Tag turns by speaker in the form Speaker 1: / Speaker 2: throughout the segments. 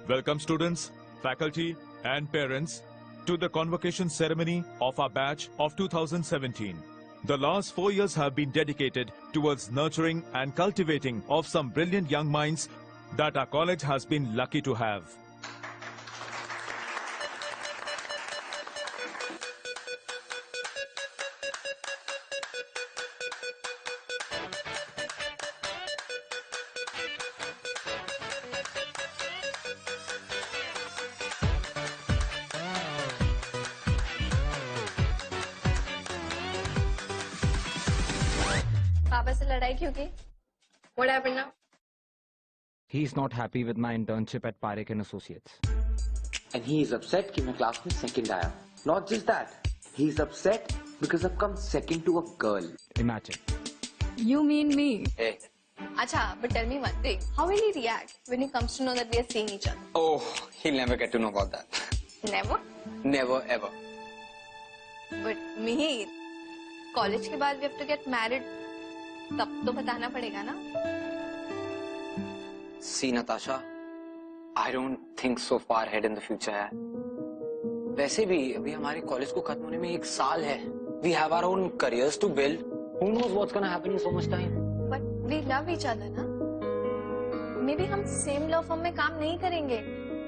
Speaker 1: Welcome students, faculty and parents to the convocation ceremony of our batch of 2017. The last 4 years have been dedicated towards nurturing and cultivating of some brilliant young minds that our college has been lucky to have.
Speaker 2: पापा से लड़ाई क्यों की? What happened now?
Speaker 3: He's not happy with my internship at Parekh and Associates.
Speaker 4: And he is upset कि मैं class में second आया. Not just that, he is upset because I've come second to a girl.
Speaker 3: Imagine.
Speaker 2: You mean me?
Speaker 4: Hey.
Speaker 2: Acha, but tell me one thing. How will he react when he comes to know that we are seeing each other?
Speaker 4: Oh, he'll never get to know about that.
Speaker 2: Never.
Speaker 4: Never ever.
Speaker 2: But Mihir, college के बाद we have to get married. तब तो बताना पड़ेगा ना?
Speaker 4: See, Natasha, I don't think so far ahead in the future है. वैसे भी अभी हमारे कॉलेज को खत्म होने में 1 साल है. We have our own careers to build. Who knows what's gonna happen in so much time?
Speaker 2: But we love each other ना? Maybe हम same law firm में काम नहीं करेंगे.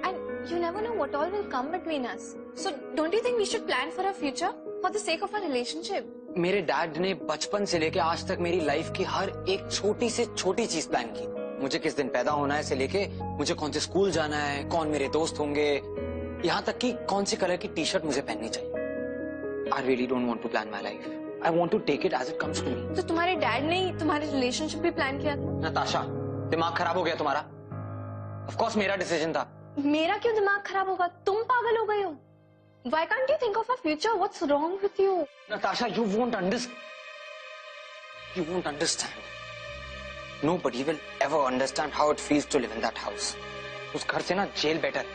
Speaker 2: And you never know what all will come between us. So don't you think we should plan for our future for the sake of our relationship?
Speaker 4: मेरे dad ने बचपन से लेके आज तक मेरी लाइफ की हर एक छोटी से छोटी चीज प्लान की. मुझे किस दिन पैदा होना है से लेके मुझे कौन से स्कूल जाना है, कौन मेरे दोस्त होंगे, यहाँ तक कि कौन सी कलर की टी शर्ट मुझे पहननी चाहिए. I really don't want to plan my life. I want to take it as it comes to me.
Speaker 2: तो तुम्हारे डैड ने ही तुम्हारे रिलेशनशिप भी प्लान किया था?
Speaker 4: नताशा, दिमाग खराब हो गया तुम्हारा? Of course मेरा डिसीजन था.
Speaker 2: मेरा क्यों दिमाग खराब होगा? तुम पागल हो गए हो? Why can't you think of our future? What's wrong with you?
Speaker 4: Natasha, you won't understand. You won't understand. Nobody will ever understand how it feels to live in that house. उस घर से ना जेल बेटर.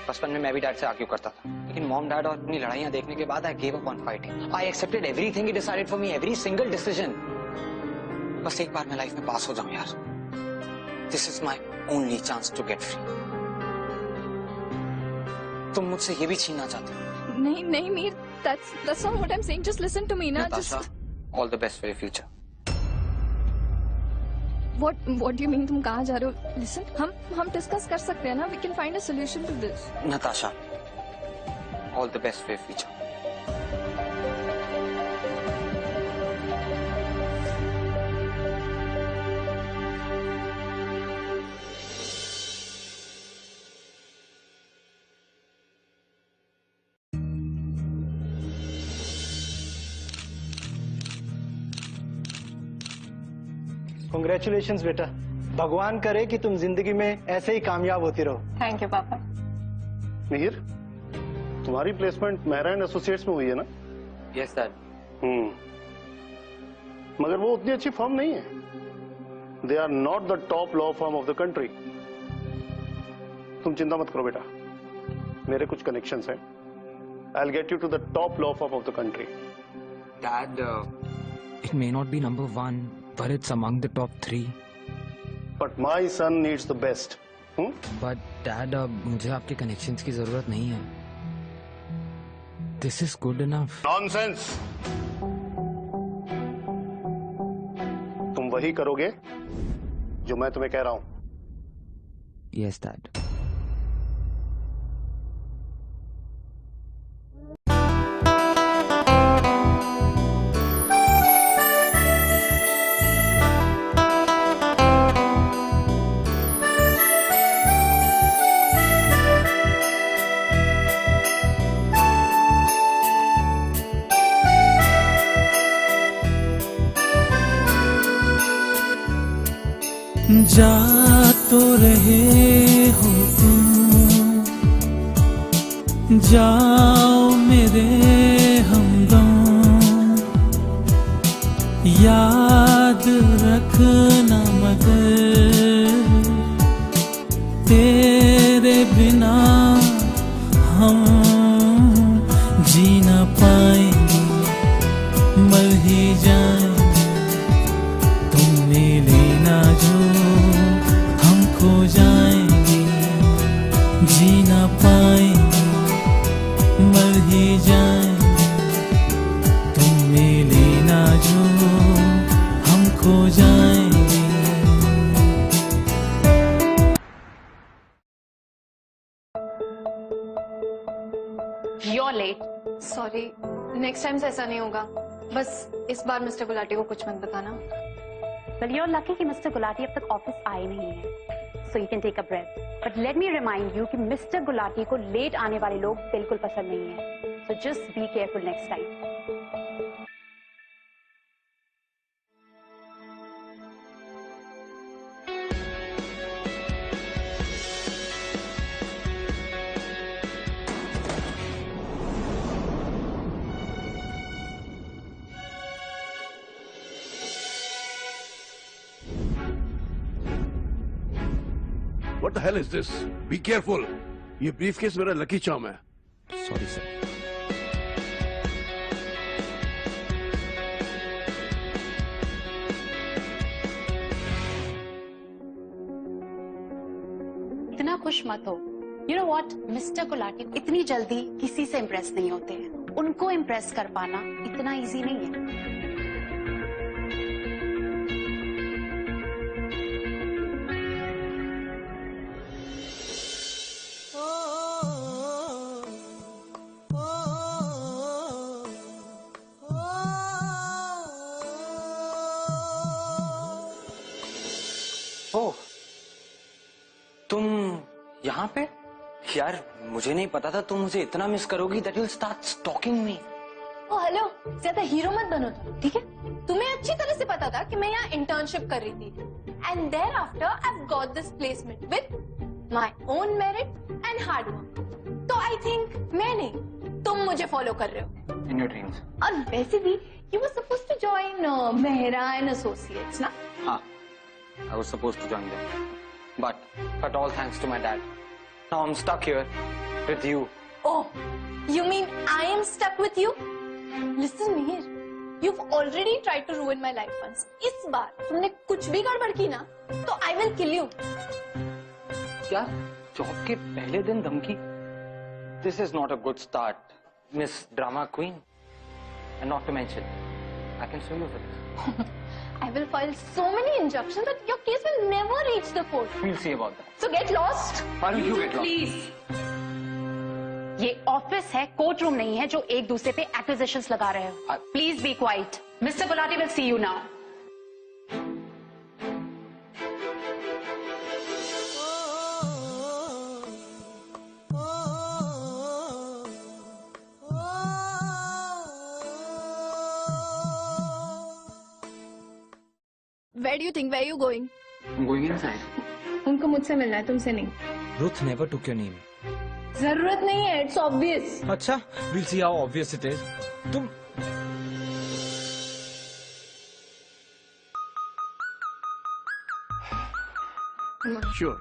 Speaker 4: बचपन में मैं भी dad से argue करता था, लेकिन मॉम डैड और अपनी लड़ाइयाँ देखने के बाद I gave up on fighting. I accepted everything he decided for me, every single decision. बस एक बार मैं लाइफ में पास हो जाऊं यार. This is my only chance to get free. तुम मुझसे ये भी छीनना चाहते हो?
Speaker 2: नहीं नहीं Mir, that's not what I'm saying. Just listen to me ना.
Speaker 4: Natasha, all the best for your future.
Speaker 2: What do you mean? तुम कहाँ जा रहे हो? Listen, हम discuss कर सकते हैं ना. We can find a solution to this.
Speaker 4: Natasha, all the best for your future.
Speaker 5: Congratulations बेटा. भगवान करे कि तुम जिंदगी में ऐसे ही कामयाब होती रहो.
Speaker 2: Thank you पापा.
Speaker 6: मिहिर, तुम्हारी प्लेसमेंट मेहरा एंड एसोसिएट्स में हुई है ना?
Speaker 4: Yes, Dad.
Speaker 6: मगर वो उतनी अच्छी फर्म नहीं है. They are not the top law firm of the country. तुम चिंता मत करो बेटा, मेरे कुछ कनेक्शंस हैं. I'll get you to the top law firm of the country.
Speaker 4: Dad,
Speaker 3: It may not be number 1, but it's among the top 3.
Speaker 6: But my son needs the best.
Speaker 3: But Dad, मुझे आपके connections की जरूरत नहीं है. This is good enough.
Speaker 6: Nonsense. तुम वही करोगे जो मैं तुम्हें कह रहा हूं.
Speaker 3: Yes, Dad.
Speaker 7: जा तो रहे हो तुम, जाओ मेरे हमदम, याद रखना मगर तेरे बिना हम जी ना पाएंगे, मर ही जाएंगे. तुमने लेना जो हम खो जाएंगे,
Speaker 8: you're late.
Speaker 2: Sorry, next time से ऐसा नहीं होगा. बस इस बार मिस्टर गुलाटी को कुछ मत बताना.
Speaker 8: Well, you're lucky कि मिस्टर गुलाटी अब तक ऑफिस आए नहीं है, so you can take a breath. But let me remind you कि मिस्टर गुलाटी को लेट आने वाले लोग बिल्कुल पसंद नहीं है. So just be careful next time.
Speaker 6: What the hell is this? Be careful. ये ब्रीफकेस मेरा लकी चार्म है.
Speaker 3: Sorry, sir.
Speaker 8: इतना खुश मत हो. You know what? Mister Gulati इतनी जल्दी किसी से इम्प्रेस नहीं होते हैं. उनको इम्प्रेस कर पाना इतना इजी नहीं है.
Speaker 4: ओह, तुम यहाँ पे? यार मुझे नहीं पता था तुम मुझे इतना मिस करोगी that you'll start stalking me.
Speaker 2: O hello, ज्यादा हीरो मत बनो तुम, ठीक है? तुम्हें अच्छी तरह से पता था कि मैं यहाँ इंटर्नशिप कर रही थी. And thereafter I've got this placement with my own merit and hard work. तो I think मैं नहीं, तुम मुझे फॉलो कर रहे हो.
Speaker 4: In your dreams.
Speaker 2: और वैसे भी you were supposed to join Mehra and Associates, ना?
Speaker 4: हाँ, I was supposed to join them, but all thanks to my dad. Now I'm stuck here with you.
Speaker 2: Oh, you mean I am stuck with you? Listen, Mihir, you've already tried to ruin my life once. इस बार तुमने कुछ भी गड़बड़ की ना, तो I will kill you.
Speaker 4: क्या? Job के पहले दिन धमकी? This is not a good start, Miss Drama Queen. And not to mention, I can sue you for this.
Speaker 2: I will file so many injunctions that your case will never reach the court.
Speaker 4: We'll see about that.
Speaker 2: So get lost.
Speaker 4: Why don't you get lost?
Speaker 8: Please, ये office है, court room नहीं है जो एक दूसरे पे acquisitions लगा रहे हो. Please be quite. Mister Gulati will see you now.
Speaker 2: Where do you think? Where are you going?
Speaker 4: I'm going inside.
Speaker 2: उनको मुझसे मिलना है, तुमसे नहीं.
Speaker 3: Ruth never took your name.
Speaker 2: जरूरत नहीं है, it's obvious.
Speaker 3: अच्छा, we'll see how obvious it is. तुम
Speaker 6: Sure.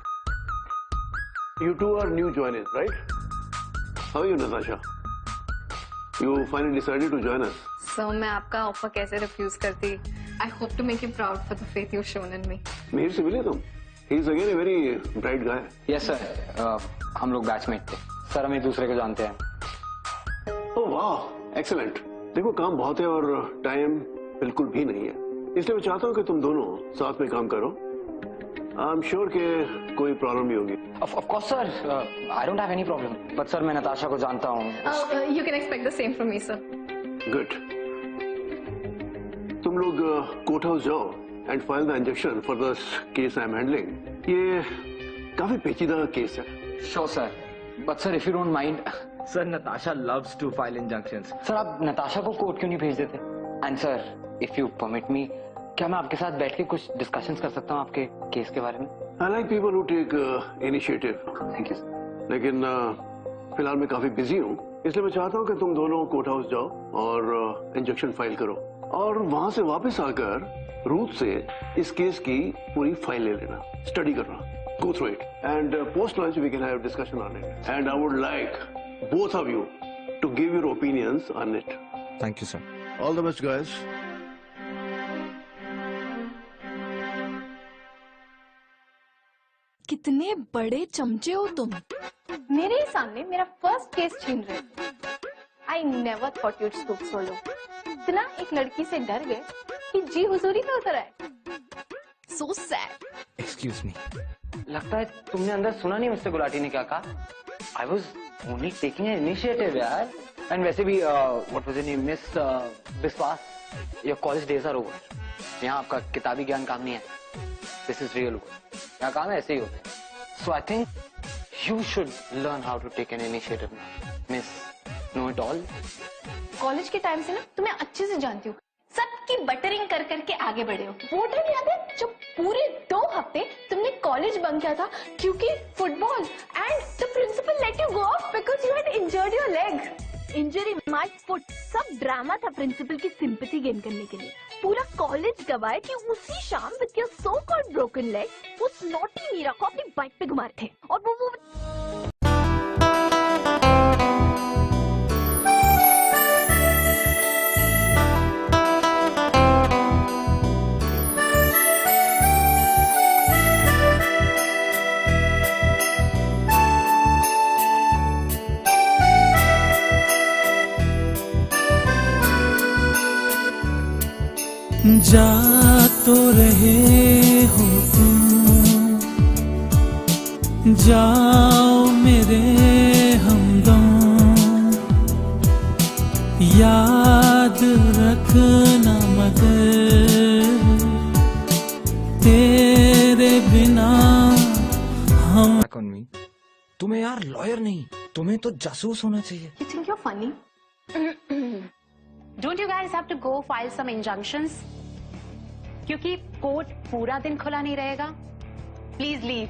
Speaker 6: You two are new joiners, right? How are you, Natasha? You finally decided to join us.
Speaker 2: So मैं आपका offer कैसे refuse करती? I hope to make you proud for the faith you've shown in me.
Speaker 6: Mihir से मिले तुम? He is again a very bright guy.
Speaker 4: Yes sir. हम लोग batchmate थे. सर हम एक दूसरे को जानते हैं.
Speaker 6: Oh wow, excellent. देखो काम बहुत है और टाइम बिल्कुल भी नहीं है, इसलिए मैं चाहता हूँ कि तुम दोनों साथ में काम करो. आई एम श्योर कि कोई प्रॉब्लम नहीं होगी.
Speaker 4: Of course sir. I don't have any problem. But sir मैं नताशा को जानता हूँ.
Speaker 2: You can expect the same from me, sir.
Speaker 6: Good. तुम लोग कोर्ट हाउस जाओ and file the injection for the case I am handling. ये काफी पेचीदा केस है.
Speaker 4: Sure sir. But sir if you don't mind.
Speaker 3: Sir, Natasha loves to file injunctions.
Speaker 4: Sir आप नताशा को court क्यों नहीं भेज देते? And sir if you permit me, क्या मैं आपके साथ बैठ के कुछ डिस्कशंस कर सकता हूँ आपके केस के बारे में?
Speaker 6: I like people who take initiative.
Speaker 4: Thank you sir.
Speaker 6: लेकिन फिलहाल मैं काफी बिजी हूँ, इसलिए मैं चाहता हूँ कि तुम दोनों कोर्ट हाउस जाओ और इंजेक्शन फाइल करो और वहां से वापस आकर रूथ से इस केस की पूरी फाइल ले लेना, स्टडी करना, go through it, and post lunch we can have a discussion on it. And I would like both of you to give your opinions on it.
Speaker 3: Thank you, sir.
Speaker 6: All the best, guys.
Speaker 2: कितने बड़े चमचे हो तुम, मेरे ही सामने मेरा first case छीन रहे. I never thought you'd stoop so low. इतना एक लड़की से डर गए कि जी हुजूरी में उतर आए. So sad.
Speaker 3: Excuse me.
Speaker 4: लगता है तुमने अंदर सुना नहीं मिस्टर गुलाटी ने क्या कहा. I was only taking an initiative यार. And वैसे भी what was your name, Miss Biswas, your college days are over. यहाँ आपका किताबी ज्ञान काम नहीं है. This is real world. यहाँ काम ऐसे ही होते हैं. So I think you should learn how to take an initiative now, Miss Know It All.
Speaker 2: College के टाइम से ना तुम्हें अच्छे से जानती हूँ. सबकी बटरिंग कर करके आगे बढ़े हो. वो टाइम याद है जब पूरे 2 हफ्ते तुमने कॉलेज बंक किया था क्योंकि football and the principal let you go off because you had injured your leg.
Speaker 9: Injury my foot. सब ड्रामा था प्रिंसिपल की सिंपैथी गेन करने के लिए. पूरा कॉलेज गवाए कि उसी शाम with your so called broken leg उस नॉटी मीरा को अपनी बाइक पे घुमा रहे थे और वो
Speaker 7: जा तो रहे हो तुम, जाओ मेरे हमदम, याद रखना मगर तेरे बिना हम.
Speaker 3: Back on me. तुम्हें यार लॉयर नहीं, तुम्हें तो जासूस होना चाहिए.
Speaker 2: You think you're funny?
Speaker 8: Don't you guys have to go file some injunctions? क्योंकि कोर्ट पूरा दिन खुला नहीं रहेगा. Please leave.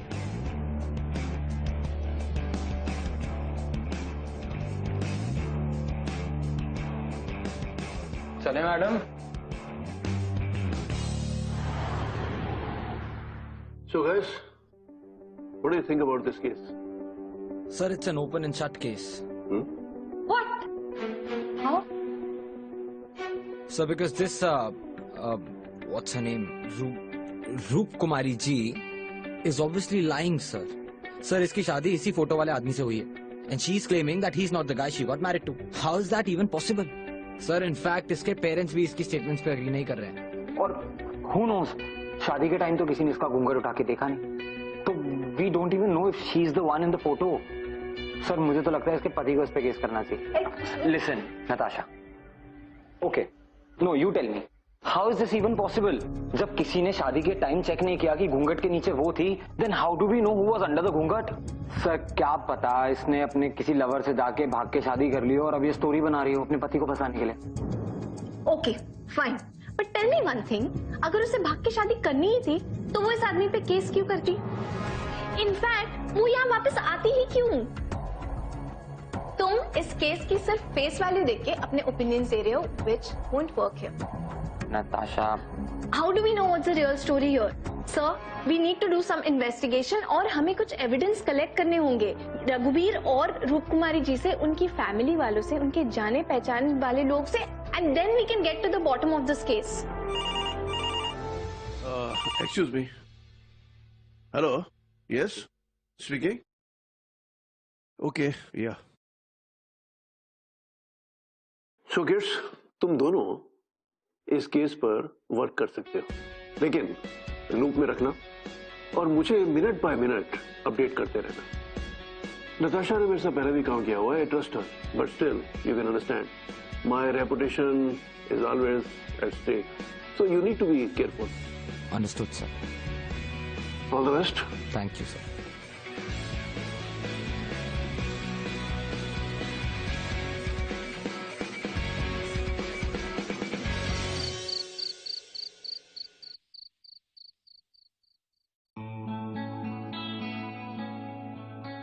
Speaker 4: चले madam.
Speaker 6: So guys, what do you think about this case?
Speaker 3: Sir, it's an open and shut case.
Speaker 2: What? How?
Speaker 3: Sir, because this what's her name, Roop Kumari ji is obviously lying, sir. Sir, इसकी शादी इसी photo वाले आदमी से हुई है. And she's claiming that he's not the guy she got married to. How is that even possible? Sir, in fact, इसके parents भी इसकी स्टेटमेंट्स पे एग्री नहीं कर रहे हैं.
Speaker 4: और who knows, शादी के टाइम तो किसी ने इसका घूंघट उठा के देखा नहीं. तो we don't even know if she's the one in the photo. Sir मुझे तो लगता है इसके पति को इस पे केस करना चाहिए. Listen, Natasha. Okay. No, you tell me. How is this even possible? जब किसी ने शादी के टाइम चेक नहीं किया कि घूंघट के नीचे वो थी, then how do we know who was under the घूंघट? सर क्या पता इसने अपने किसी लवर से जाके भाग के शादी कर ली और अब ये स्टोरी बना रही हो अपने पति को फंसाने के लिए.
Speaker 2: Okay, fine. But tell me one thing. अगर उसे भाग के शादी करनी ही थी, तो वो इस आदमी पे केस क्यों करती? In fact, वो यहाँ वापस आती ही क्यों? तुम इस केस की सिर्फ फेस वैल्यू देख के अपने ओपिनियंस दे रहे हो, which won't work here.
Speaker 4: Natasha.
Speaker 2: How do we know what's the real story here? Sir, we need to do some investigation और हमें कुछ evidence collect करने होंगे. रघुवीर और रूप कुमारी जी से, उनकी फैमिली वालों से, उनके जाने पहचान वाले लोग से, and then we can get to the bottom of this case.
Speaker 6: Excuse me. Hello. Yes. Speaking. Okay. Yeah. So kids, तुम दोनों इस केस पर वर्क कर सकते हो, लेकिन लूप में रखना और मुझे मिनट बाय मिनट अपडेट करते रहना. नताशा ने मेरे से पहले भी काम किया हुआ है, I trust her, but still you can understand my reputation is always at stake, so you need to be careful.
Speaker 3: Understood, sir.
Speaker 6: All the best.
Speaker 3: Thank you, sir.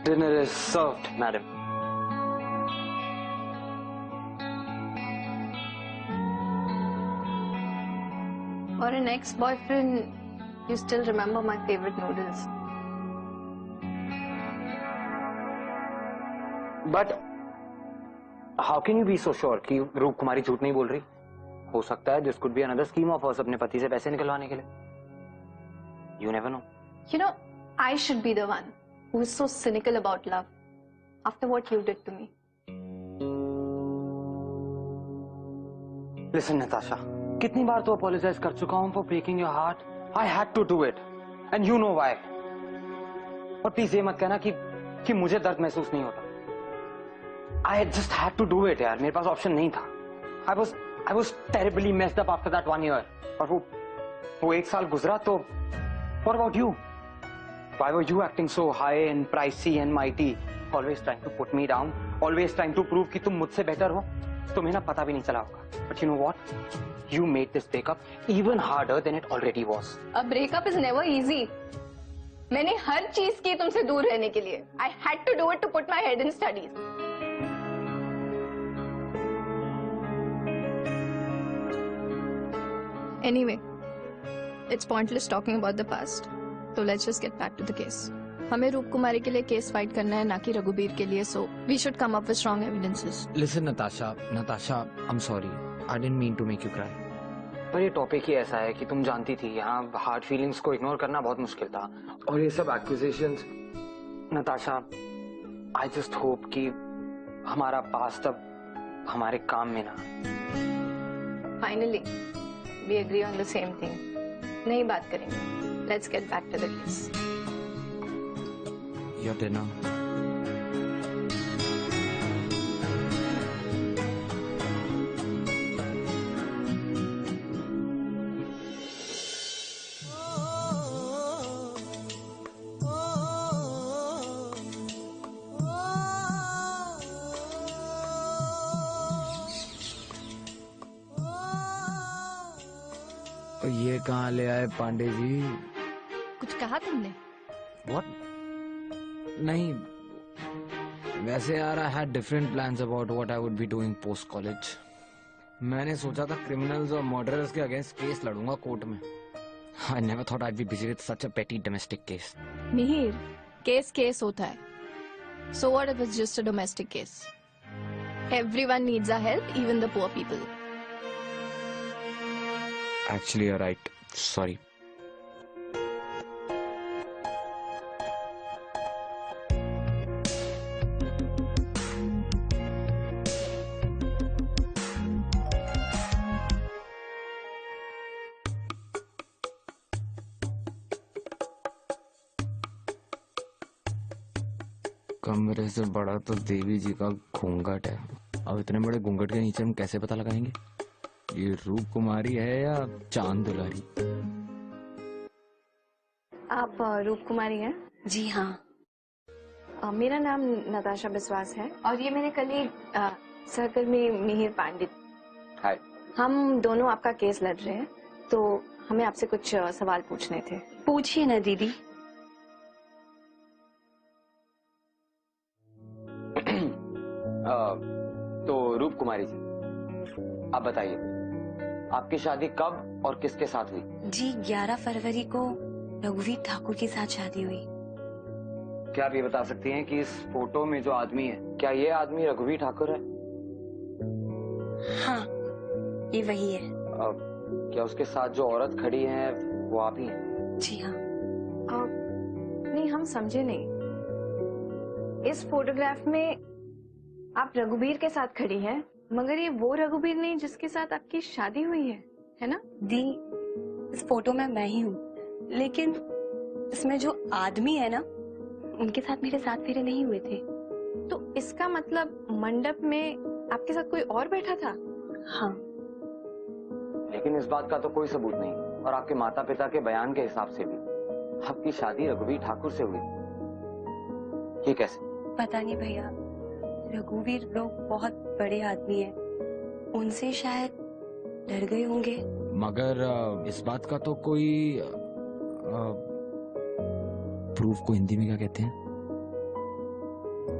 Speaker 4: Dinner is served, madam.
Speaker 2: For an ex-boyfriend, you still remember my favorite noodles.
Speaker 4: But how can you be so sure कि रूप कुमारी झूठ नहीं बोल रही? हो सकता है this could be another scheme of hers अपने पति से पैसे निकलवाने के लिए. You never know.
Speaker 2: You know, I should be the one who is so cynical about love after what you did to me.
Speaker 4: Listen, Natasha. कितनी बार तो apologize कर चुका हूँ for breaking your heart. I had to do it. And you know why. और please ये मत कहना कि मुझे दर्द महसूस नहीं होता। I just had to do it यार, मेरे पास ऑप्शन नहीं था। I was terribly messed up after that 1 year। और वो 1 साल गुजरा तो what about you? Why were you acting so high and pricey and mighty? Always trying to put me down, always trying to prove कि तुम मुझसे better हो। तुम्हें ना पता भी नहीं चला होगा। But you know what? You made this breakup even harder than it already was.
Speaker 2: A breakup is never easy. मैंने हर चीज की तुमसे दूर रहने के लिए। I had to do it to put my head in studies. Anyway, it's pointless talking about the past. So let's just get back to the case. हमें रूप कुमारी के लिए केस फाइट करना है, ना कि रघुबीर के लिए. So we should come up with strong evidences.
Speaker 3: Listen, Natasha, I'm sorry. I didn't mean to make you cry.
Speaker 4: पर ये टॉपिक ही ऐसा है कि तुम जानती थी यहाँ हार्ड फीलिंग्स को इग्नोर करना बहुत मुश्किल था। और ये सब accusations, Natasha, I just hope कि हमारा पास्ट अब हमारे काम में ना।
Speaker 2: Finally, we agree on the same thing. नहीं बात करेंगे. Let's get back to the case.
Speaker 3: Your dinner. ये कहाँ ले आए पांडे जी?
Speaker 2: कुछ कहा तुमने?
Speaker 3: What? नहीं, वैसे यार I had different plans about what I would be doing post college. मैंने सोचा था क्रिमिनल्स और मर्डरर्स के अगेंस्ट केस लड़ूंगा कोर्ट में. I never thought I'd be busy with such a petty domestic case.
Speaker 2: Mihir, case होता है. So what if it's just a domestic case? Everyone needs our help, even the poor people.
Speaker 3: Actually, you're right. Sorry. कमरे से बड़ा तो देवी जी का घूंघट है. अब इतने बड़े घूंघट के नीचे हम कैसे पता लगाएंगे ये रूप कुमारी है या चांद दुलारी?
Speaker 2: आप रूप कुमारी हैं?
Speaker 8: जी हाँ।
Speaker 2: मेरा नाम नताशा बिस्वास है और ये मेरे कलीग सहकर्मी मिहिर पांडित.
Speaker 4: हाय.
Speaker 2: हम दोनों आपका केस लड़ रहे हैं, तो हमें आपसे कुछ सवाल पूछने थे.
Speaker 8: पूछिए ना दीदी.
Speaker 4: तो रूप कुमारी जी, आप बताइए, आपकी शादी कब और किसके साथ हुई?
Speaker 8: जी 11 फरवरी को रघुवीर ठाकुर के साथ शादी हुई.
Speaker 4: क्या आप ये बता सकती हैं कि इस फोटो में जो आदमी है, क्या ये आदमी रघुवीर ठाकुर है?
Speaker 8: हाँ, ये वही है.
Speaker 4: क्या उसके साथ जो औरत खड़ी है वो आप ही हैं?
Speaker 8: जी हाँ.
Speaker 2: नहीं, हम समझे नहीं. इस फोटोग्राफ में आप रघुबीर के साथ खड़ी हैं, मगर ये वो रघुबीर नहीं जिसके साथ आपकी शादी हुई है ना?
Speaker 8: दी, इस फोटो में मैं ही हूँ, लेकिन इसमें जो आदमी है ना, उनके साथ मेरे 7 फेरे नहीं हुए थे.
Speaker 2: तो इसका मतलब मंडप में आपके साथ कोई और बैठा था?
Speaker 8: हाँ.
Speaker 4: लेकिन इस बात का तो कोई सबूत नहीं, और आपके माता पिता के बयान के हिसाब से भी आपकी शादी रघुवीर ठाकुर से हुई. ये कैसे?
Speaker 8: पता नहीं भैया, रघुवीर लोग बहुत बड़े आदमी हैं, उनसे शायद डर गए होंगे.
Speaker 3: मगर इस बात का तो कोई प्रूफ को हिंदी में क्या कहते हैं?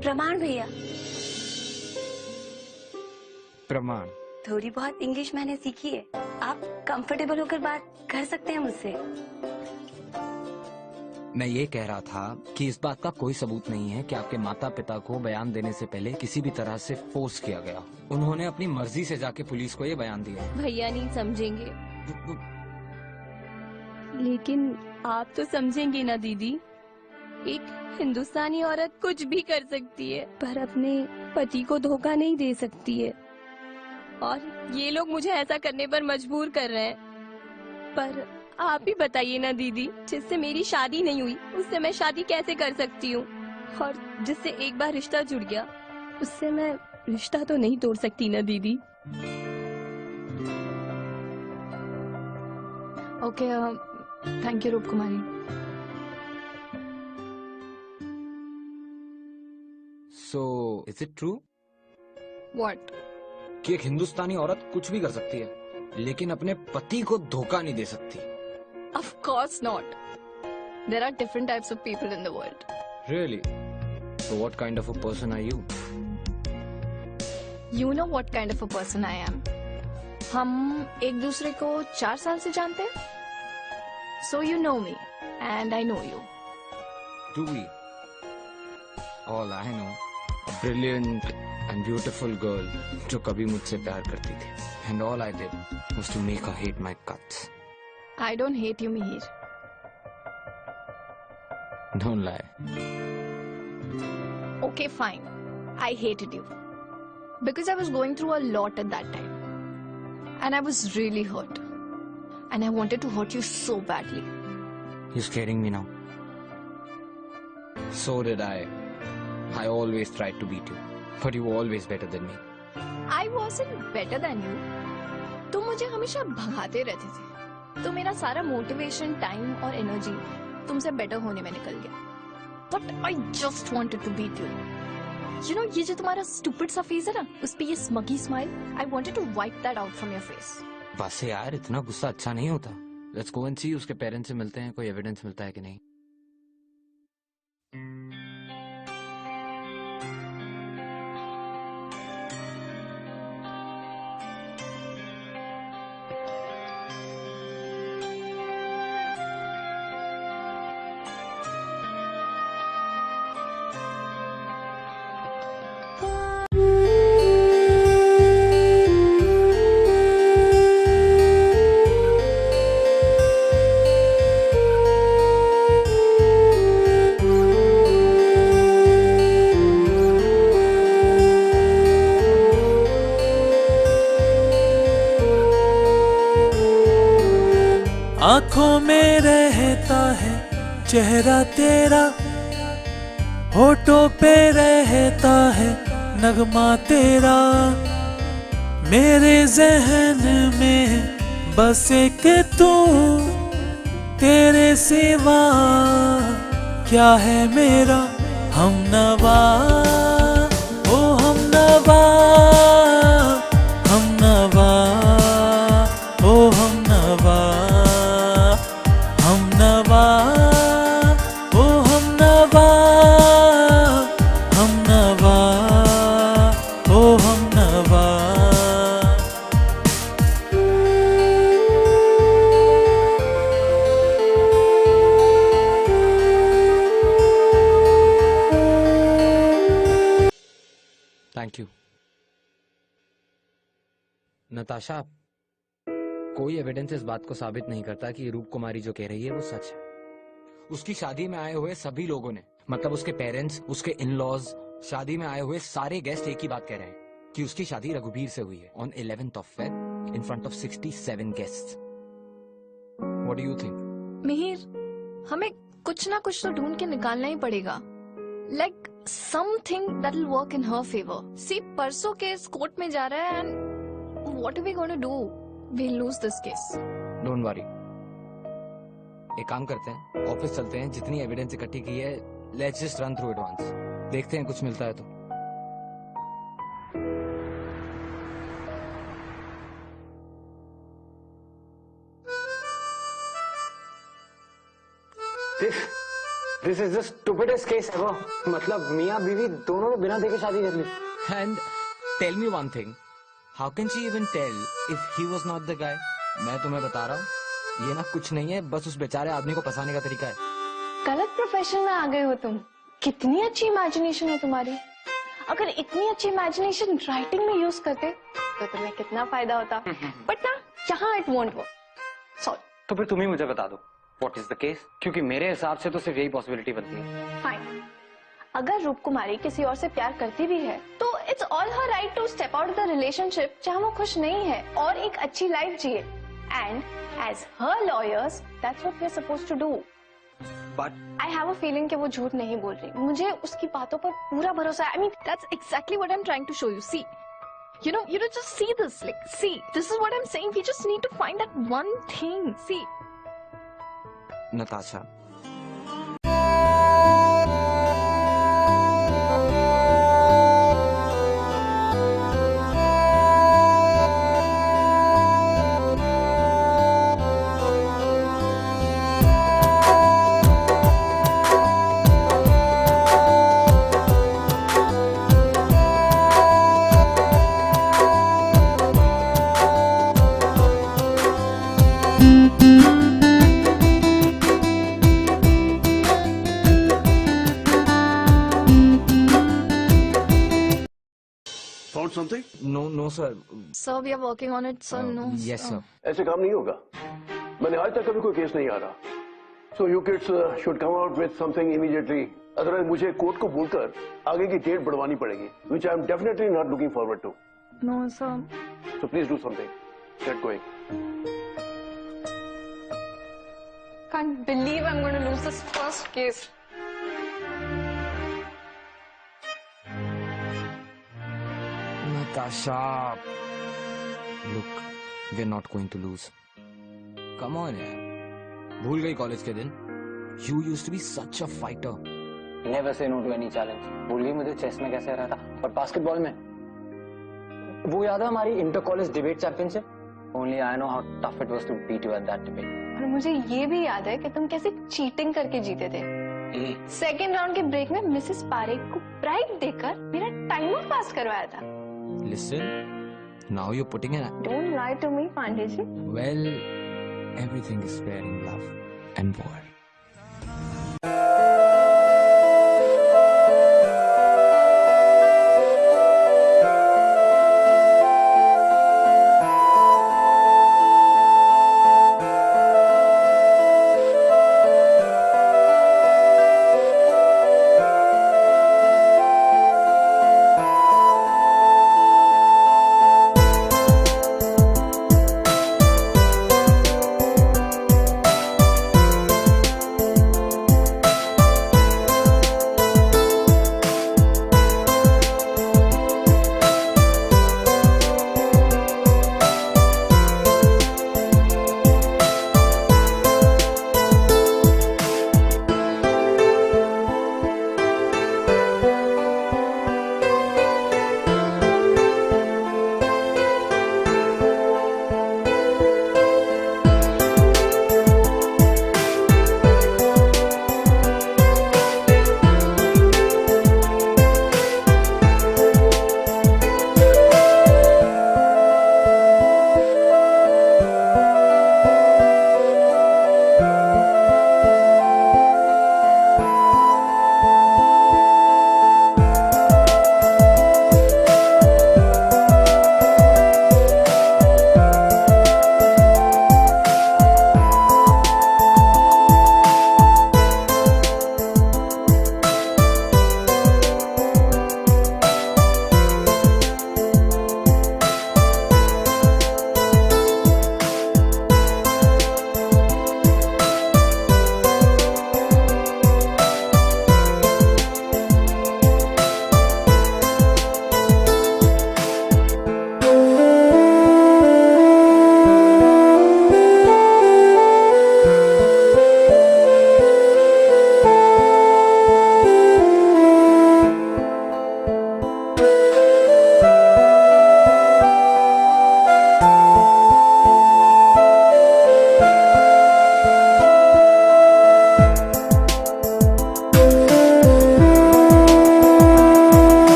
Speaker 8: प्रमाण भैया.
Speaker 3: प्रमाण?
Speaker 8: थोड़ी बहुत इंग्लिश मैंने सीखी है. आप कंफर्टेबल होकर बात कर सकते हैं मुझसे.
Speaker 3: मैं ये कह रहा था कि इस बात का कोई सबूत नहीं है कि आपके माता पिता को बयान देने से पहले किसी भी तरह से फोर्स किया गया. उन्होंने अपनी मर्जी से जाके पुलिस को ये बयान दिया.
Speaker 9: भैया नहीं समझेंगे. लेकिन आप तो समझेंगे ना दीदी. एक हिंदुस्तानी औरत कुछ भी कर सकती है, पर अपने पति को धोखा नहीं दे सकती है. और ये लोग मुझे ऐसा करने पर मजबूर कर रहे हैं. पर आप ही बताइए ना दीदी, जिससे मेरी शादी नहीं हुई उससे मैं शादी कैसे कर सकती हूँ? और जिससे एक बार रिश्ता जुड़ गया उससे मैं रिश्ता तो नहीं तोड़ सकती ना दीदी।
Speaker 2: Okay, thank you Roop Kumari.
Speaker 3: So is it true
Speaker 2: what?
Speaker 3: कि एक हिंदुस्तानी औरत कुछ भी कर सकती है लेकिन अपने पति को धोखा नहीं दे सकती?
Speaker 2: Of course not. There are different types of people in the world.
Speaker 3: Really? So what kind of a person are you?
Speaker 2: You know what kind of a person I am. हम एक दूसरे को 4 साल से जानते हैं. So you know me and I know you.
Speaker 3: Do we? All I know, a brilliant and beautiful girl जो कभी मुझसे प्यार करती थी. And all I did was to make her hate my guts.
Speaker 2: I don't hate you, Mihir.
Speaker 3: Don't lie.
Speaker 2: Okay, fine. I hated you. Because I was going through a lot at that time. And I was really hurt. And I wanted to hurt you so badly.
Speaker 3: You're scaring me now. So did I. I always tried to beat you. But you were always better than me.
Speaker 2: I wasn't better than you. तुम मुझे हमेशा भगाते रहते थे. तो मेरा सारा motivation, time और एनर्जी तुमसे बेटर होने में निकल गया. But I just wanted to beat you. You know, ये जो तुम्हारा stupid सा फेस है ना, उस पे ये smuggy smile, I wanted to wipe that out from your face.
Speaker 3: बस यार, इतना गुस्सा अच्छा नहीं होता. Let's go and see उसके पेरेंट्स से मिलते हैं, कोई एविडेंस मिलता है कि नहीं.
Speaker 7: आंखों में रहता है चेहरा तेरा, होठों पे रहता है नगमा तेरा, मेरे जहन में बस एक तू, तेरे सिवा क्या है मेरा हमनवा, ओ हमनवा, हमनवा, ओ हमनवा, हमनवा, ओ हमनवा, हमनवा, ओ हमनवा.
Speaker 3: Thank you. नताशा, कोई एविडेंस इस बात को साबित नहीं करता कि रूप कुमारी जो कह रही है वो सच है. उसकी शादी में आए हुए सभी लोगों ने, मतलब उसके पेरेंट्स, उसके इन लॉज, शादी में आए हुए सारे गेस्ट एक ही बात कह रहे हैं कि उसकी शादी रघुबीर से हुई है on 11th of Feb in front of 67 guests. What do you think?
Speaker 2: Mihir, हमें कुछ ना कुछ तो ढूंढ के निकालना ही पड़ेगा. Like something that will work in her favor. See, परसों केस कोर्ट में जा रहा है and what are we going to do? We'll lose this case.
Speaker 3: Don't worry. एक काम करते हैं, ऑफिस चलते हैं, जितनी एविडेंस इकट्ठी की है let's just run through it once. देखते हैं कुछ मिलता है तो.
Speaker 4: This is the stupidest case ever. मतलब मियाँ बीवी दोनों ने बिना देखे शादी कर ली.
Speaker 3: And tell me one thing. How can she even tell if he was not the guy? मैं तुम्हें बता रहा हूँ, ये ना कुछ नहीं है, बस उस बेचारे आदमी को फंसाने का तरीका है.
Speaker 2: गलत प्रोफेशन में आ गए हो तुम. कितनी अच्छी इमेजिनेशन है तुम्हारी. अगर इतनी अच्छी इमेजिनेशन राइटिंग में यूज करते तो तुम्हें कितना फायदा होता. बट ना, यहाँ इट वोंट वर्क. सॉरी.
Speaker 4: तो फिर तुम ही मुझे बता दो व्हाट इज द केस, क्योंकि मेरे हिसाब से तो सिर्फ यही पॉसिबिलिटी बनती है.
Speaker 2: फाइन. अगर रूप कुमारी किसी और से प्यार करती भी है तो it's all her right to step out of the relationship जहाँ वो खुश नहीं है और एक अच्छी लाइफ जिए. And as her lawyers, that's what we're supposed to do.
Speaker 3: But
Speaker 2: I have a feeling कि वो झूठ नहीं बोल रही. मुझे उसकी बातों पर पूरा भरोसा है. I mean,
Speaker 9: That's exactly what I'm trying to show you. See, you know, just see this. Like, see, this is what I'm saying. We just need to find that one thing. See.
Speaker 3: Natasha,
Speaker 6: Found something?
Speaker 3: no sir.
Speaker 2: sir, we are working on it, sir. No.
Speaker 3: Yes sir.
Speaker 6: ऐसे काम नहीं होगा. मैंने आज तक कभी कोई case नहीं आ रहा. So you kids should come out with something immediately. Otherwise मुझे कोर्ट को बोलकर आगे की डेट बढ़वानी पड़ेगी, which I am definitely not looking forward to.
Speaker 2: No, sir.
Speaker 6: So please do something. Get going.
Speaker 2: Can't believe I'm going to lose this first case.
Speaker 3: Natasha, look, we're not going to lose. Come on, यार. भूल गई college के दिन? You used to be such a fighter.
Speaker 4: Never say no to any challenge. भूल गई मुझे chess में कैसे रहा था और बास्केटबॉल में. वो याद है हमारी inter college debate championship? Only I know how tough it was to beat you at that debate.
Speaker 2: और मुझे ये भी याद है कि तुम कैसे चीटिंग करके जीते थे. सेकेंड राउंड के ब्रेक में मिसेस पारेख को प्राइड देकर मेरा टाइमर पास करवाया था.
Speaker 3: Listen, now you're putting an...
Speaker 2: Don't lie to me, Pandey ji.
Speaker 3: Well, everything is fair in love and war.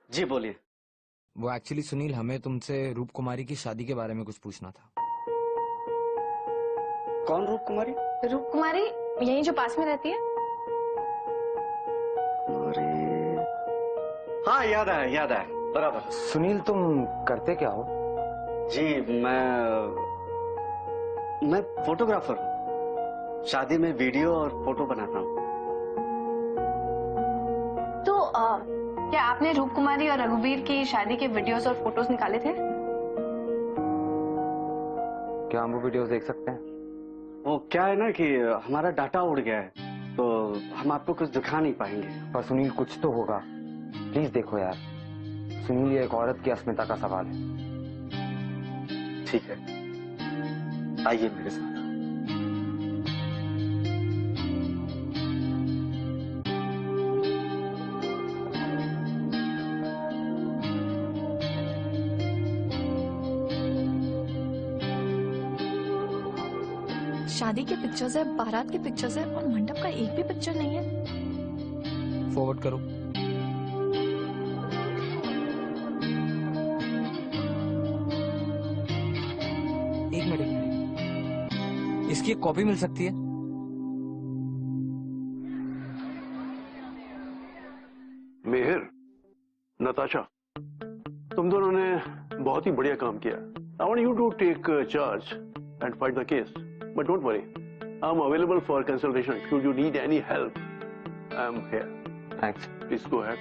Speaker 5: जी बोलिए।
Speaker 3: वो एक्चुअली सुनील, हमें तुमसे रूप कुमारी की शादी के बारे में कुछ पूछना था।
Speaker 5: कौन रूप कुमारी?
Speaker 2: रूप कुमारी यहीं जो पास में रहती है।
Speaker 5: हाँ याद है बराबर।
Speaker 4: सुनील तुम करते क्या हो?
Speaker 10: जी मैं फोटोग्राफर हूँ। शादी में वीडियो और फोटो बनाता हूँ।
Speaker 2: तो क्या आपने रूप कुमारी और रघुवीर की शादी के वीडियोस और फोटोज निकाले थे?
Speaker 3: क्या हम वो वीडियोस देख सकते हैं?
Speaker 10: वो क्या है ना कि हमारा डाटा उड़ गया है, तो हम आपको कुछ दिखा नहीं पाएंगे।
Speaker 3: पर सुनील, कुछ तो होगा, प्लीज देखो यार। सुनील, ये एक औरत की अस्मिता का सवाल है।
Speaker 10: ठीक है, आइए मेरे साथ।
Speaker 2: शादी के पिक्चर्स है, बारात के पिक्चर्स है और मंडप का एक भी पिक्चर नहीं है।
Speaker 3: फॉरवर्ड करो। एक मिनट, इसकी एक कॉपी मिल सकती है?
Speaker 6: मेहर, नताशा, तुम दोनों ने बहुत ही बढ़िया काम किया। I want you to take charge and fight the case. But don't worry, I'm available for consultation. Should you need any help, I'm here.
Speaker 3: Thanks.
Speaker 6: Please go ahead.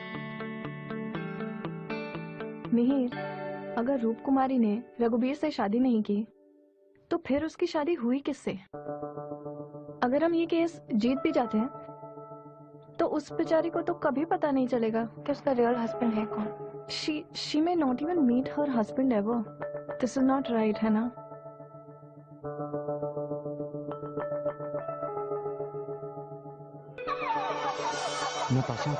Speaker 9: Mihir, अगर रूप कुमारी ने रघुवीर से शादी नहीं की तो फिर उसकी शादी हुई किससे? अगर हम ये केस जीत भी जाते हैं तो उस बेचारी को तो कभी पता नहीं चलेगा कि उसका रियल हस्बैंड है कौन। She may not even meet her husband ever. This is not right, है ना?
Speaker 3: Natasha,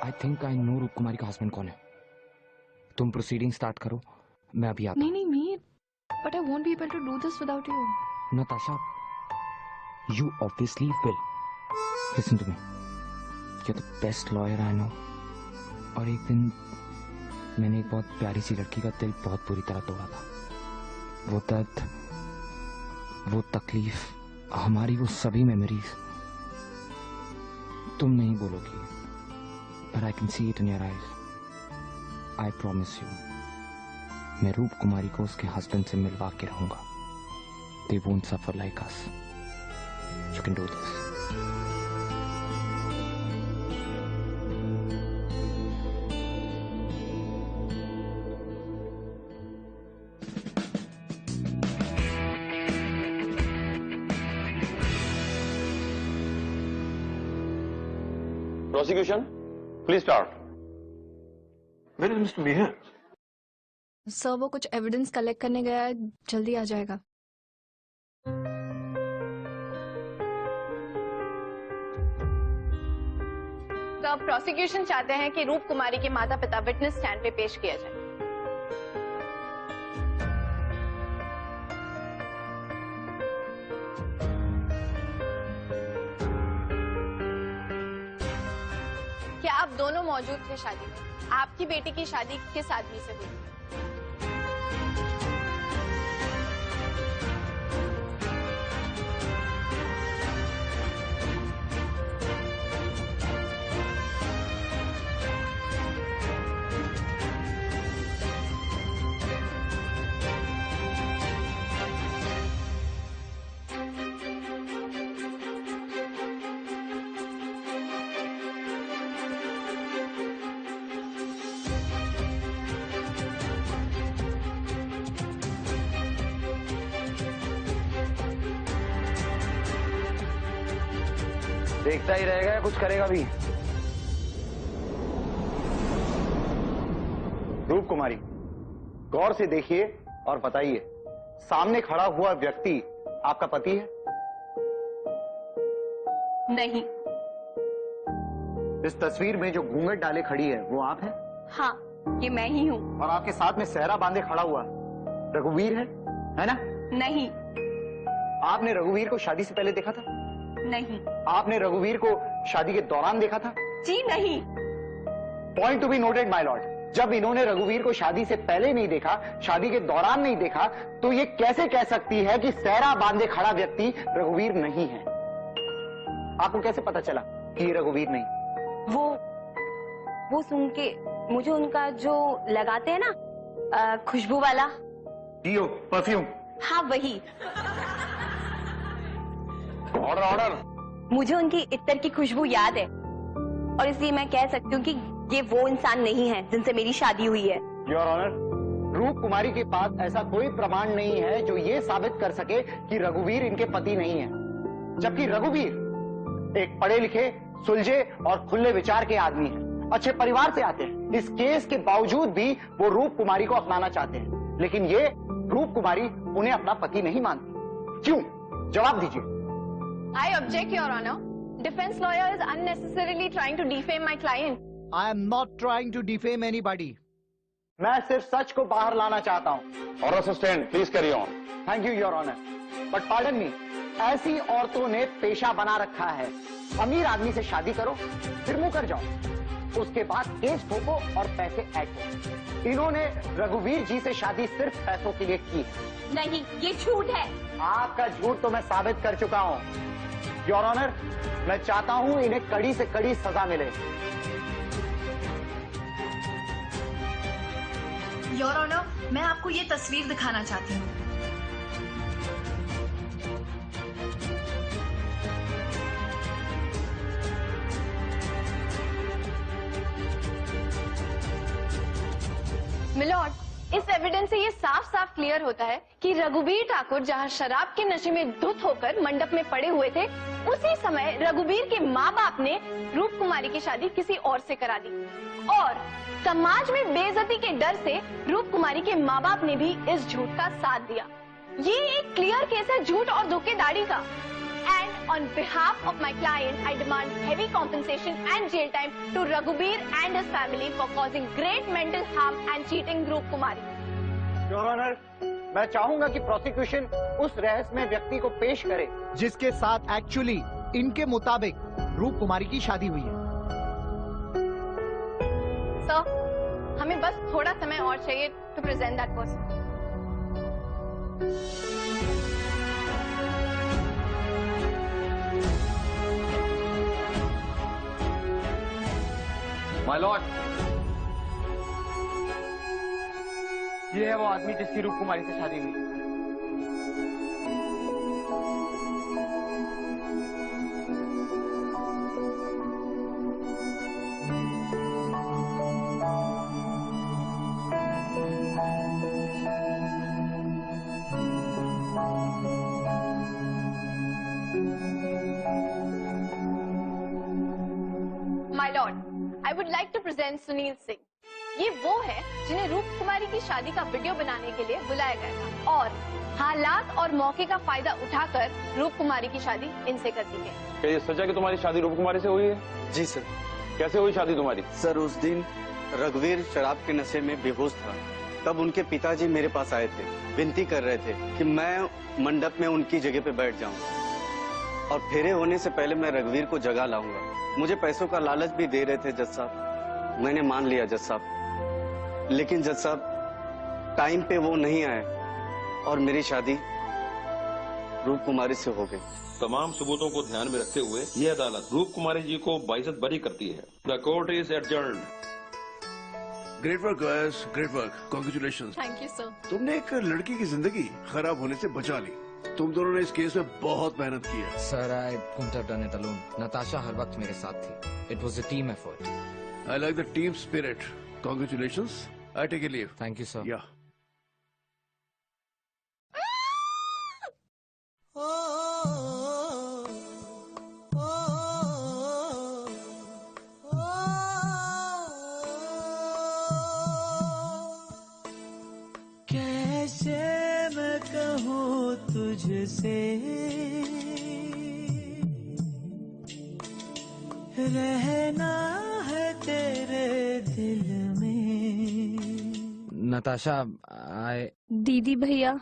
Speaker 3: I think I know रूप कुमारी का हस्बैंड कौन है। तुम प्रोसीडिंग स्टार्ट करो, मैं अभी आता हूँ।
Speaker 2: नहीं Mir, but I won't be able to do this without you.
Speaker 3: Natasha, you obviously will. Listen to me. You're the best lawyer I know. और एक दिन मैंने एक बहुत प्यारी सी लड़की का दिल बहुत बुरी तरह तोड़ा था। वो दर्द, वो तकलीफ, हमारी वो सभी मेमोरीज तुम नहीं बोलोगी, but I can see it in your eyes. I promise you. मैं रूप कुमारी को उसके हस्बैंड से मिलवा के रहूंगा। They won't suffer like us. You can do this.
Speaker 6: Prosecution, please start. Where is Mr. Meher?
Speaker 2: Sir वो कुछ एविडेंस कलेक्ट करने गया है, जल्दी आ जाएगा। तो अब प्रोसिक्यूशन चाहते हैं कि रूप कुमारी के माता पिता विटनेस स्टैंड पे पेश किया जाए। क्या आप दोनों मौजूद थे शादी में? आपकी बेटी की शादी किस आदमी से हुई?
Speaker 3: देखता ही रहेगा या कुछ करेगा भी?
Speaker 5: रूप कुमारी, गौर से देखिए और बताइए, सामने खड़ा हुआ व्यक्ति आपका पति है?
Speaker 2: नहीं।
Speaker 5: इस तस्वीर में जो घूंघट डाले खड़ी है वो आप हैं?
Speaker 2: हाँ, ये मैं ही हूँ।
Speaker 5: और आपके साथ में सेहरा बांधे खड़ा हुआ रघुवीर है ना?
Speaker 2: नहीं।
Speaker 5: आपने रघुवीर को शादी से पहले देखा था?
Speaker 2: नहीं।
Speaker 5: आपने रघुवीर को शादी के दौरान देखा था?
Speaker 2: जी नहीं।
Speaker 5: Point to be noted my Lord, जब इन्होंने रघुवीर को शादी से पहले नहीं देखा, शादी के दौरान नहीं देखा, तो ये कैसे कह सकती है कि सेहरा बांधे खड़ा व्यक्ति रघुवीर नहीं है? आपको कैसे पता चला कि ये रघुवीर नहीं?
Speaker 11: वो सुन के मुझे उनका जो लगाते हैं ना खुशबू वाला,
Speaker 5: डीओ, परफ्यूम।
Speaker 9: हाँ वही।
Speaker 5: Order order.
Speaker 9: मुझे उनकी इत्तर की खुशबू याद है और इसलिए मैं कह सकती हूँ कि ये वो इंसान नहीं है जिनसे मेरी शादी हुई है।
Speaker 5: योर ऑनर, रूप कुमारी के पास ऐसा कोई प्रमाण नहीं है जो ये साबित कर सके कि रघुवीर इनके पति नहीं है, जबकि रघुवीर एक पढ़े लिखे, सुलझे और खुले विचार के आदमी हैं, अच्छे परिवार से आते हैं। इस केस के बावजूद भी वो रूप कुमारी को अपनाना चाहते हैं, लेकिन ये रूप कुमारी उन्हें अपना पति नहीं मानती। क्यों? जवाब दीजिए।
Speaker 2: I object, Your Honor. Defense lawyer is unnecessarily trying to defame my client.
Speaker 11: I am not trying to defame anybody.
Speaker 5: मैं सिर्फ सच को बाहर लाना चाहता हूँ।
Speaker 6: Order sustain, please carry on.
Speaker 5: Thank you your honour, but pardon me, ऐसी औरतों ने पेशा बना रखा है, अमीर आदमी से शादी करो फिर मुंह कर जाओ, उसके बाद केस ठोको और पैसे ऐड करो। इन्होंने रघुवीर जी से शादी सिर्फ पैसों के लिए की।
Speaker 9: नहीं, ये झूठ है।
Speaker 5: आपका झूठ तो मैं साबित कर चुका हूँ योर ऑनर। मैं चाहता हूँ इन्हें कड़ी से कड़ी सजा मिले।
Speaker 12: योर ऑनर, मैं आपको ये तस्वीर दिखाना चाहती हूँ।
Speaker 2: मिलॉर्ड, इस एविडेंस से ये साफ साफ क्लियर होता है कि रघुवीर ठाकुर जहां शराब के नशे में धुत होकर मंडप में पड़े हुए थे, उसी समय रघुवीर के माँ बाप ने रूप कुमारी की शादी किसी और से करा दी और समाज में बेइज्जती के डर से रूप कुमारी के माँ बाप ने भी इस झूठ का साथ दिया। ये एक क्लियर केस है झूठ और धोखेधड़ी का। And on behalf of my client, I demand heavy compensation and jail time to Raghuveer and his family for causing great mental harm and cheating Roop Kumari.
Speaker 5: Your honour, मैं चाहूंगा कि prosecution उस रहस्यमय व्यक्ति को पेश करे
Speaker 11: जिसके साथ एक्चुअली इनके मुताबिक रूप कुमारी की शादी हुई है।
Speaker 2: सर, हमें बस थोड़ा समय और चाहिए to present that person.
Speaker 4: My Lord, ये है वो आदमी जिसकी रूप कुमारी से शादी हुई।
Speaker 2: My lord, I would like to present Sunil Singh. ये वो है जिन्हें रूप कुमारी की शादी का वीडियो बनाने के लिए बुलाया गया था और हालात और मौके का फायदा उठाकर रूप कुमारी की शादी इनसे कर दी गई।
Speaker 6: क्या ये सच है कि तुम्हारी शादी रूप कुमारी से हुई है?
Speaker 10: जी सर।
Speaker 6: कैसे हुई शादी तुम्हारी?
Speaker 10: सर, उस दिन रघुवीर शराब के नशे में बेहोश था, तब उनके पिताजी मेरे पास आए थे, विनती कर रहे थे कि मैं मंडप में उनकी जगह पे बैठ जाऊं और फेरे होने से पहले मैं रघुवीर को जगा लाऊंगा। मुझे पैसों का लालच भी दे रहे थे जज साहब, मैंने मान लिया जज साहब, लेकिन जज साहब टाइम पे वो नहीं आए और मेरी शादी रूप कुमारी से हो गई।
Speaker 13: तमाम सबूतों को ध्यान में रखते हुए यह अदालत रूप कुमारी जी को बाइज्जत बरी करती है। The court is adjourned.
Speaker 14: Great work guys, great work, congratulations.
Speaker 2: Thank you sir.
Speaker 14: तुमने एक लड़की की जिंदगी खराब होने से बचा ली। तुम दोनों ने इस केस में बहुत मेहनत की है।
Speaker 3: Sir, I couldn't have done it alone. Natasha हर वक्त मेरे साथ थी। It was a team effort.
Speaker 14: I like the team spirit. Congratulations. I take a leave.
Speaker 3: Thank you sir.
Speaker 14: या
Speaker 7: कैसे मैं कहूँ तुझसे रहना है तेरे दिल में।
Speaker 3: नताशा, आई
Speaker 9: दीदी भैया,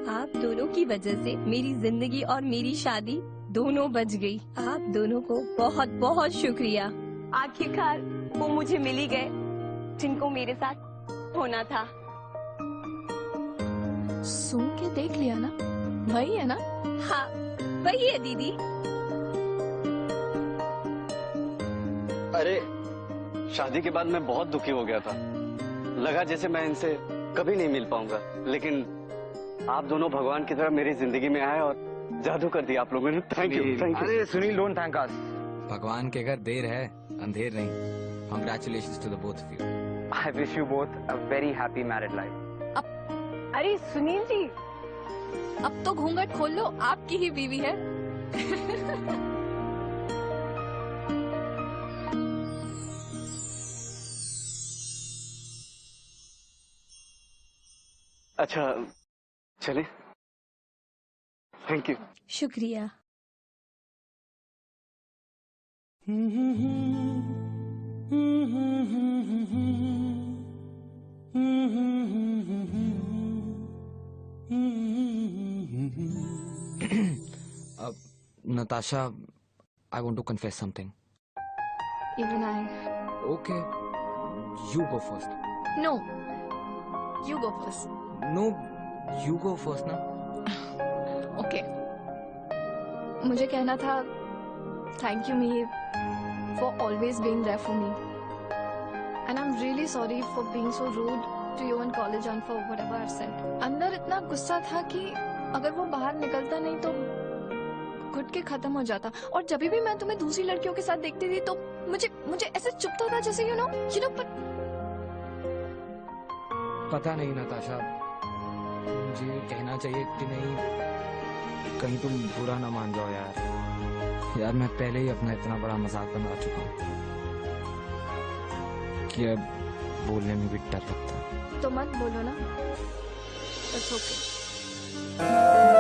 Speaker 9: आप दोनों की वजह से मेरी जिंदगी और मेरी शादी दोनों बच गई। आप दोनों को बहुत बहुत शुक्रिया। आखिरकार वो मुझे मिल ही गए जिनको मेरे साथ होना था।
Speaker 2: सुन के देख लिया ना, वही है ना?
Speaker 9: हाँ, वही है दीदी।
Speaker 10: अरे, शादी के बाद मैं बहुत दुखी हो गया था, लगा जैसे मैं इनसे कभी नहीं मिल पाऊंगा, लेकिन आप दोनों भगवान की तरह मेरी जिंदगी में आए और जादू कर दिया आप लोगों ने। Thank you, thank you.
Speaker 5: अरे सुनील, डोंट थैंक अस।
Speaker 3: भगवान के घर देर है अंधेर नहीं। Congratulations to the both of you.
Speaker 5: I wish you both a very happy married life.
Speaker 2: अरे सुनील जी, अब तो घूंघट खोल लो, आपकी ही बीवी है।
Speaker 10: अच्छा चले, थैंक यू।
Speaker 2: शुक्रिया।
Speaker 3: Natasha, I want to confess something.
Speaker 2: Even I.
Speaker 3: Okay, you go first.
Speaker 2: No, you go first.
Speaker 3: No, you go first ना.
Speaker 2: Okay. मुझे कहना था, thank you Mihir for always being there for me. And I'm really sorry for being so rude to you in college and for whatever I've said. अंदर इतना गुस्सा था कि अगर वो बाहर निकलता नहीं तो घुट के खत्म हो जाता। और जब भी मैं तुम्हें दूसरी लड़कियों के साथ देखती थी तो मुझे ऐसे चुभता था जैसे you know
Speaker 3: पता नहीं नताशा, मुझे कहना चाहिए कि नहीं, कहीं तुम बुरा ना मान जाओ यार। मैं पहले ही अपना इतना बड़ा मजाक बना चुका हूँ कि अब बोलने में भी डर लगता है।
Speaker 2: तो मत बोलो ना, इट्स ओके।